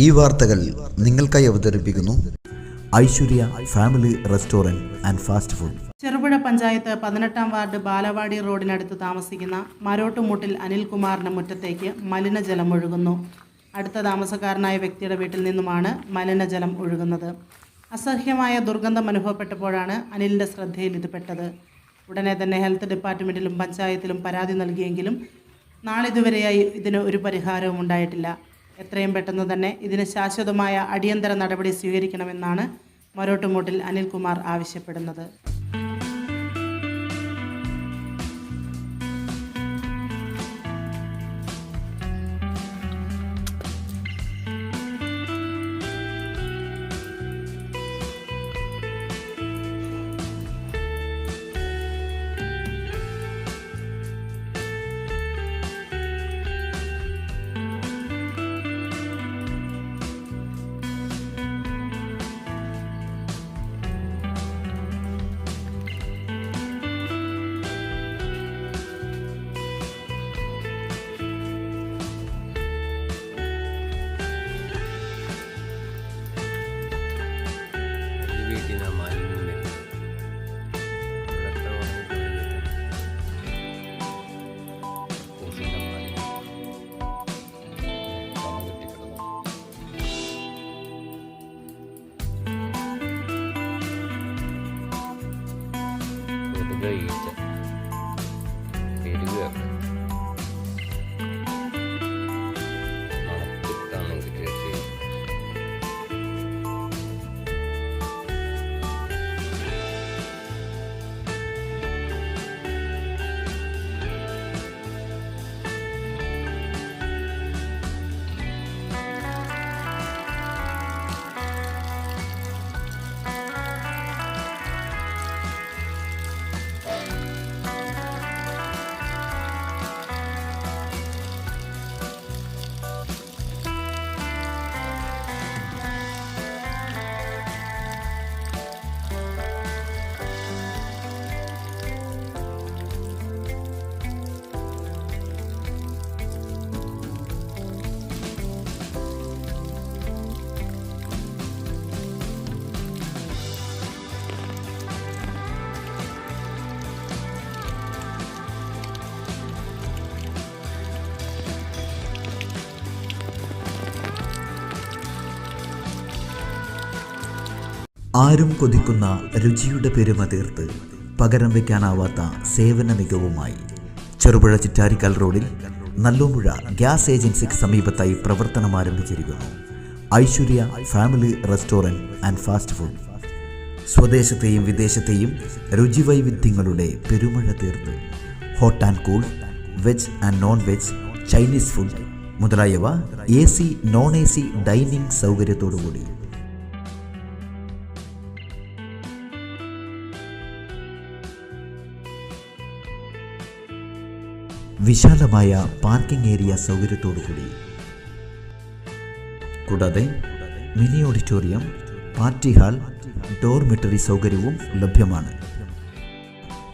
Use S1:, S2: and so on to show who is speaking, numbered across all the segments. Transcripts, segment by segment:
S1: ഈ വാർത്തകൾ നിങ്ങൾക്കായി അവതരിപ്പിക്കുന്നു Aishwarya family restaurant and fast food.
S2: Cherupuzha panchayat 18-ാം വാർഡ് ബാലവാടി റോഡിനടുത്ത് താമസിക്കുന്ന മരോട്ടുമുട്ടിൽ അനിൽകുമാറിന്റെ മുറ്റത്തേക്ക് മലിനജലം ഒഴുകുന്നു. അടുത്ത താമസക്കാരനായ വ്യക്തിയുടെ വീട്ടിൽ നിന്നുമാണ് മലിനജലം ഒഴുകുന്നത്. അസഹ്യമായ ദുർഗന്ധം അനുഭവപ്പെട്ടപ്പോഴാണ് അനിലിന്റെ ശ്രദ്ധയിൽ ഇത് പെട്ടത്. ഉടനെ തന്നെ ഹെൽത്ത് ഡിപ്പാർട്ട്മെന്റിലും പഞ്ചായത്തിലും പരാതി നൽകിയെങ്കിലും നാളിതുവരെയായി ഇതിന് ഒരു പരിഹാരവും ഉണ്ടായിട്ടില്ല. എത്രയും പെട്ടെന്ന് തന്നെ ഇതിന് ശാശ്വതമായ അടിയന്തര നടപടി സ്വീകരിക്കണമെന്നാണ് മരോട്ടുമുട്ടിൽ അനിൽകുമാർ ആവശ്യപ്പെടുന്നത്.
S3: ഈച്ച പെരുക മണത്തിട്ടാണെങ്കിൽ കേട്ട്
S1: ആരും കൊതിക്കുന്ന രുചിയുടെ പെരുമ തീർത്ത് പകരം വയ്ക്കാനാവാത്ത സേവന മികവുമായി ചെറുപുഴ ചിറ്റാരിക്കൽ റോഡിൽ നല്ലോമ്പുഴ ഗ്യാസ് ഏജൻസിക്ക് സമീപത്തായി പ്രവർത്തനം ആരംഭിച്ചിരിക്കുന്നു Aishwarya family restaurant and fast food. സ്വദേശത്തെയും വിദേശത്തെയും രുചിവൈവിധ്യങ്ങളുടെ പെരുമഴ തീർത്ത് hot and cool, veg and non veg, Chinese food മുതലായവ AC നോൺ AC ഡൈനിങ് സൗകര്യത്തോടുകൂടി വിശാലമായ പാർക്കിംഗ് ഏരിയ സൗകര്യത്തോടുകൂടി, കൂടാതെ mini auditorium, party hall, dormitory സൗകര്യവും ലഭ്യമാണ്.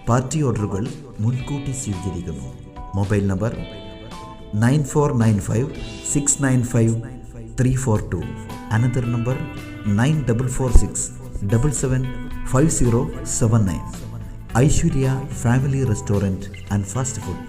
S1: പാർട്ടി ഓർഡറുകൾ മുൻകൂട്ടി സ്വീകരിക്കുന്നു. Mobile number 9495695342, another number 9446775079. Aishwarya family restaurant and fast food.